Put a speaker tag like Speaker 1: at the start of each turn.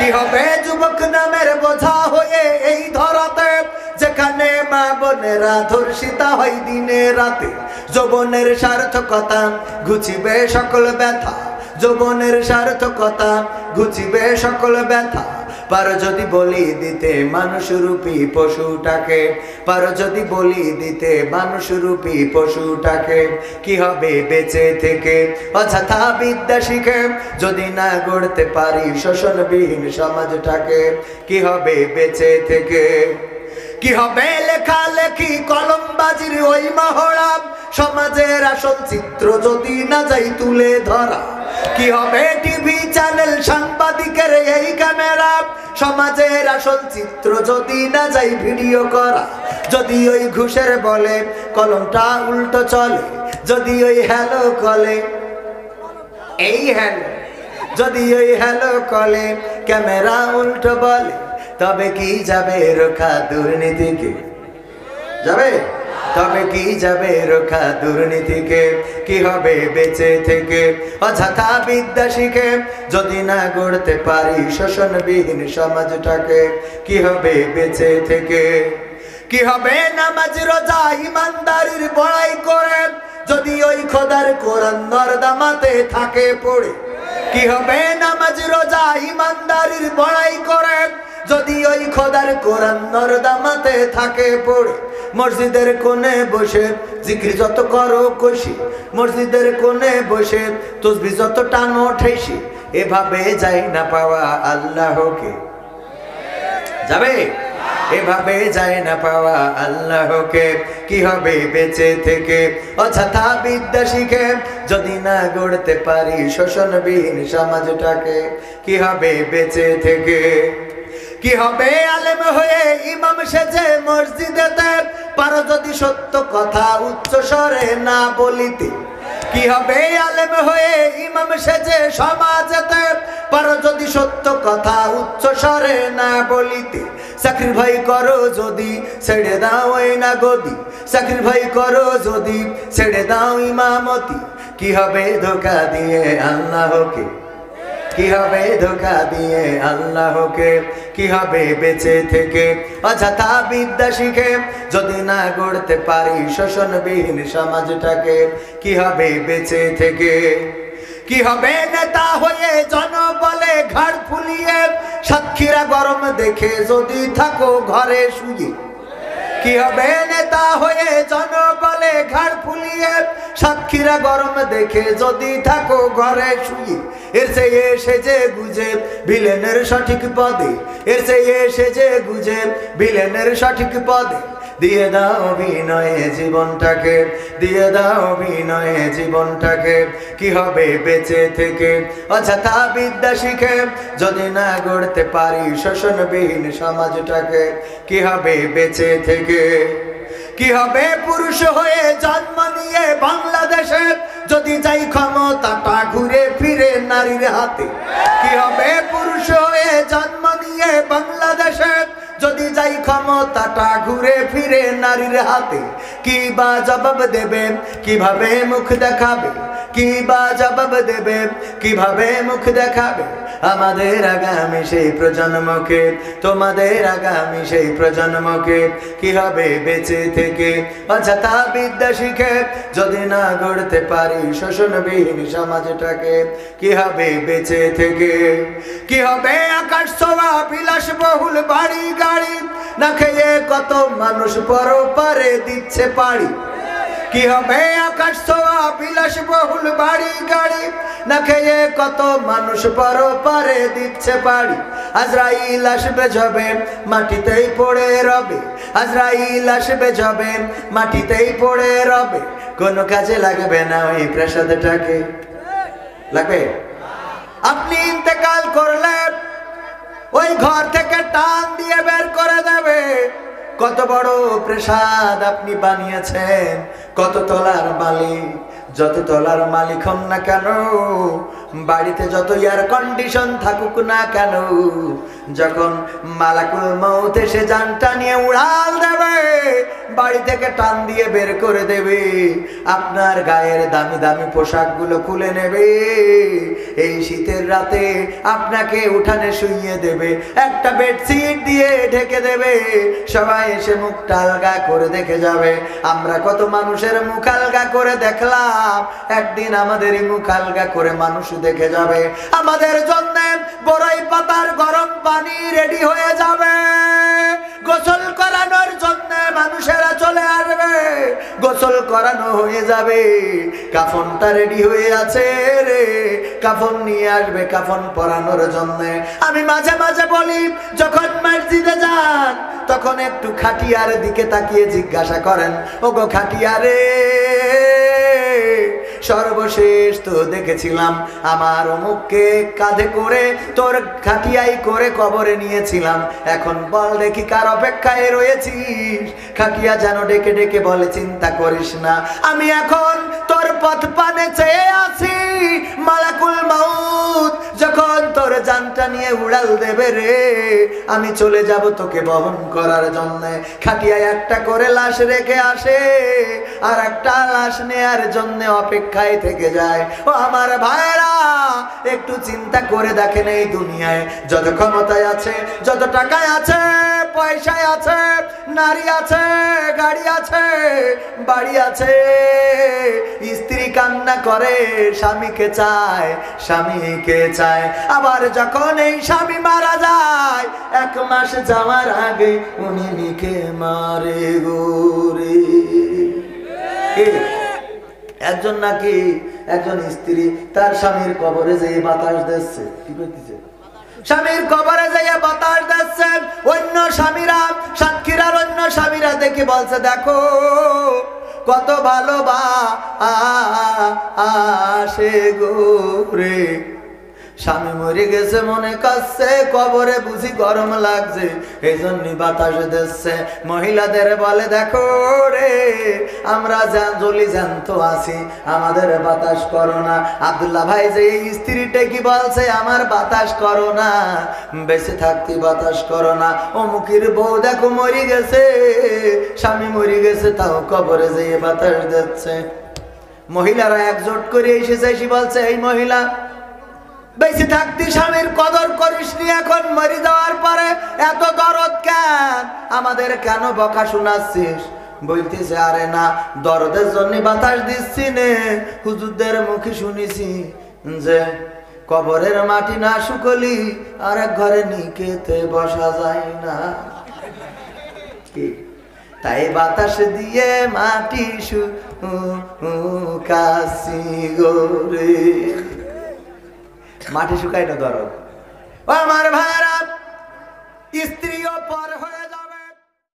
Speaker 1: কি হবে যুবক নামের বোঝা হয়ে এই ধরাতে, যেখানে মা বোনেরা ধর্ষিতা হয় দিনে রাতে। যৌবনের সার্থকতা ঘুচিবে সকল ব্যথা, যৌবনের সার্থকতা ঘুচিবে সকল ব্যথা। পারো যদি বলি দিতে মানুষরূপী পশুটাকে, পারো যদি বলি দিতে মানুষরূপী পশুটাকে, কি হবে বেঁচে থেকে অযথা বিদ্যা শিখে, যদি না গড়তে পারি শোষণবিহীন সমাজটাকে, কি হবে বেঁচে থেকে। কি হবে লেখালেখি কলমবাজির ওই মহড়া, সমাজের আসল চিত্র যদি না যাই তুলে ধরা। কি হবে টিভি চ্যানেল সাংবাদিকের এই ক্যামেরা, সমাজের আসল চিত্র যদি না যাই ভিডিও করা। যদি ওই ঘুষের বলে কলমটা উল্টো চলে, যদি ওই হ্যালো কলে এই হ্যালো, যদি ওই হ্যালো কলে ক্যামেরা উল্টো বলে, তবে কি যাবে রোখা দুর্নীতিকে? যাবে? তবে কি যাবে রোখা দুর্নীতিকে? কি হবে বেঁচে থেকে অযথা বিদ্যা শিখে, যদি না গড়তে পারি শোষণবিহীন সমাজটাকে, কি হবে বেঁচে থেকে। কি হবে নামাজ রোজা ইমানদারির বড়াই করে, যদি ওই খোদার কোরআন নর্দমাতে থাকে পড়ে। কি হবে নামাজ রোজা ইমানদারির বড়াই করে, যদি ওই খোদার কোরআন নর্দমাতে থাকে পড়ে। মসজিদের কোণে বসে জিকির যত করো কষি, মসজিদের কোণে বসে তসবিহ যত টানো ঠেসি, এভাবে যাই না পাওয়া আল্লাহকে। যাবে? এভাবে যায় না পাওয়া আল্লাহকে, কি হবে বেঁচে থেকে অযথা বিদ্যা শিখে, যদি না গড়তে পারি শোষণবিহীন সমাজটাকে, কি হবে বেঁচে থেকে। কি হবে আলেম হয়ে ইমাম সেজে মসজিদেতে, পারো যদি সত্য কথা উচ্চ স্বরে না বলিতে। কি হবে আলেম হয়ে ইমাম সেজে সমাজেতে, পারো যদি সত্য কথা উচ্চ স্বরে না বলিতে। চাকরির ভাই করো যদি ছেড়ে দাও ওই না গদি, চাকরির ভাই করো যদি ছেড়ে দাও ইমামতি, কি হবে ধোঁকা দিয়ে আল্লাহকে, কি হবে ধোঁকা দিয়ে আল্লাহকে, কি হবে বেঁচে থেকে অযথা বিদ্যা শিখে, যদি না গড়তে পারি শোষণবিহীন সমাজটাকে, কি হবে বেঁচে থেকে। কি হবে নেতা হয়ে জনবলে ঘাড় ফুলিয়ে, সাতক্ষীরা গরম দেখে যদি থাকো ঘরে শুয়ে। কি হবে নেতা হয়ে জনবলে ঘাড় ফুলিয়ে, সাতক্ষীরা গরম দেখে যদি থাকো ঘরে শুয়ে। এর চেয়ে সেজে গুজে ভিলেনের সঠিক পদে, এর চেয়ে সেজে গুজে ভিলেনের সঠিক পদে, দিয়ে দাও অভিনয়ে জীবনটাকে, দিয়ে দাও অভিনয়ে জীবনটাকে, কি হবে বেঁচে থেকে অযথা বিদ্যা শিখে, যদি না গড়তে পারি শোষণবিহীন সমাজটাকে, কি হবে বেঁচে থেকে। কি হবে পুরুষ হয়ে জন্ম নিয়ে বাংলাদেশে, যদি যাই ক্ষমতাটা ঘুরে ফিরে নারীর হাতে। কি হবে পুরুষ হয়ে জন্ম নিয়ে বাংলাদেশে, যদি যাই ক্ষমতাটা ঘুরে ফিরে নারীর হাতে। কি বা জবাব দেবে, কিভাবে মুখ দেখাবে, কি বা জবাব দেবে, কিভাবে মুখ দেখাবে আমাদের আগামী সেই প্রজন্মকে, তোমাদের আগামী সেই প্রজন্মকে, কি হবে বেঁচে থেকে অযথা বিদ্যা শিখে, যদি না গড়তে পারি শোষণবিহীন সমাজটাকে, কি হবে বেঁচে থেকে। কি হবে আকাশ ছোঁয়া বিলাসবহুল বাড়ি গাড়ি, না খেয়ে কত মানুষ পরপারে দিচ্ছে পাড়ি। কি হবে আকাশ ছোঁয়া বিলাসবহুল বাড়ি গাড়ি, না খেয়ে কত মানুষ পরপারে দিচ্ছে পাড়ি। আজরাইল আসবে যবে মাটিতেই পড়ে রবে, আজরাইল আসবে যবে মাটিতেই পড়ে রবে, কোনো কাজে লাগবে না ওই প্রাসাদটাকে। লাগবে? আপনি ইন্তেকাল করলে ওই ঘর থেকে টান দিয়ে বের করে দেবে। কত বড় প্রাসাদ আপনি বানিয়েছেন, কত তলার মালিক, যত তলার মালিক হন না কেন, বাড়িতে যত এয়ার কন্ডিশন থাকুক না কেন, যখন মালাকুল মউত এসে জানটা নিয়ে উড়াল দেবে, বাড়ি থেকে টান দিয়ে বের করে দেবে, আপনার গায়ের দামি দামি পোশাকগুলো খুলে নেবে, এই শীতের রাতে আপনাকে উঠানে শুইয়ে দেবে, একটা বেডশিট দিয়ে ঢেকে দেবে, সবাই এসে মুখটা আলগা করে দেখে যাবে। আমরা কত মানুষের মুখ আলগা করে দেখলাম, একদিন আমাদেরই মুখ আলগা করে মানুষ দেখে যাবে। আমাদের জন্য বড়ই পাতার গরম পানি রেডি হয়ে যাবে, গোসল করানোর জন্য মানুষেরা চলে আসবে, গোসল করানো হয়ে যাবে, কাফনটা রেডি হয়ে আছে রে, কাফন নিয়ে আসবে কাফন পরানোর জন্য। আমি মাঝে মাঝে বলি, যখন মসজিদে যান তখন একটু খাটিয়ার দিকে তাকিয়ে জিজ্ঞাসা করেন, ওগো খাটিয়ারে, সর্বশেষ তো দেখেছিলাম আমার অমুককে কাঁধে করে তোর খাটিয়াই করে কবরে নিয়েছিলাম, এখন বল দেখি কার অপেক্ষায় রয়েছিস? খাটিয়া যেন ডেকে ডেকে বলে, চিন্তা করিস না, আমি এখন তোর পথ পানে চেয়ে আছি, মালাকুল মউত যখন তোর জানটা নিয়ে উড়াল দেবে রে, আমি চলে যাব তোকে বহন করার জন্য। খাটিয়ায় একটা করে লাশ রেখে আসে, আর একটা লাশ নেয়ার জন্য অপেক্ষায় থেকে যায়। ও আমার ভাইরা, একটু চিন্তা করে দেখেন, এই দুনিয়ায় যত ক্ষমতায় আছে, যত টাকায় আছে, পয়সায় আছে, নারী আছে, গাড়ি আছে, বাড়ি আছে, স্ত্রী কান্না করে স্বামীকে চায়, স্বামীকে চায়, আবার যখন এই স্বামী মারা যায়, 1 মাস যাওয়ার আগে উনি নিকে মারে গোরে। একজন নাকি একজন স্ত্রী তার স্বামীর কবরে যেয়ে বাতাস দিচ্ছে, কি করতেছে? স্বামীর কবরে যেয়ে বাতাস দিচ্ছে। অন্য স্বামীরা, সাতক্ষীরার অন্য স্বামীরা দেখে বলছে, দেখো কত ভালোবাসে গোরে, স্বামী মরে গেছে মনে করছে, কবরে বুঝি গরম লাগছে, এই জন্যই বাতাস দিচ্ছে। মহিলাদের বলে, দেখো রে, আমরা জলি জ্যান্ত আছি, আমাদের বাতাস করো না। আব্দুল্লাহ ভাই যে এই স্ত্রীটা কি বলছে, আমার বাতাস করো না, বেঁচে থাকতে বাতাস করো না। অমুকের বউ দেখো মরে গেছে, স্বামী মরে গেছে, তাও কবরে যেয়ে বাতাস দিচ্ছে। মহিলারা একজোট করে এসেছে, এসে বলছে, এই মহিলা, বেঁচে থাকতে স্বামীর কদর করিস নি, এখন মরে যাওয়ার পরে এত দরদ কেন, আমাদের কেন বকা শোনাচ্ছিস? বলতেছে, আরে না, দরদের জন্য বাতাস দিচ্ছি নে, হুজুরদের মুখে শুনেছি যে কবরের মাটি না শুকলি আর এক ঘরে নিকেতে বসা যায় না, তাই বাতাস দিয়ে মাটি শুকাছি গোরে। মাটি শুকাই না দরদ। আমার ভাইরা, স্ত্রীও পর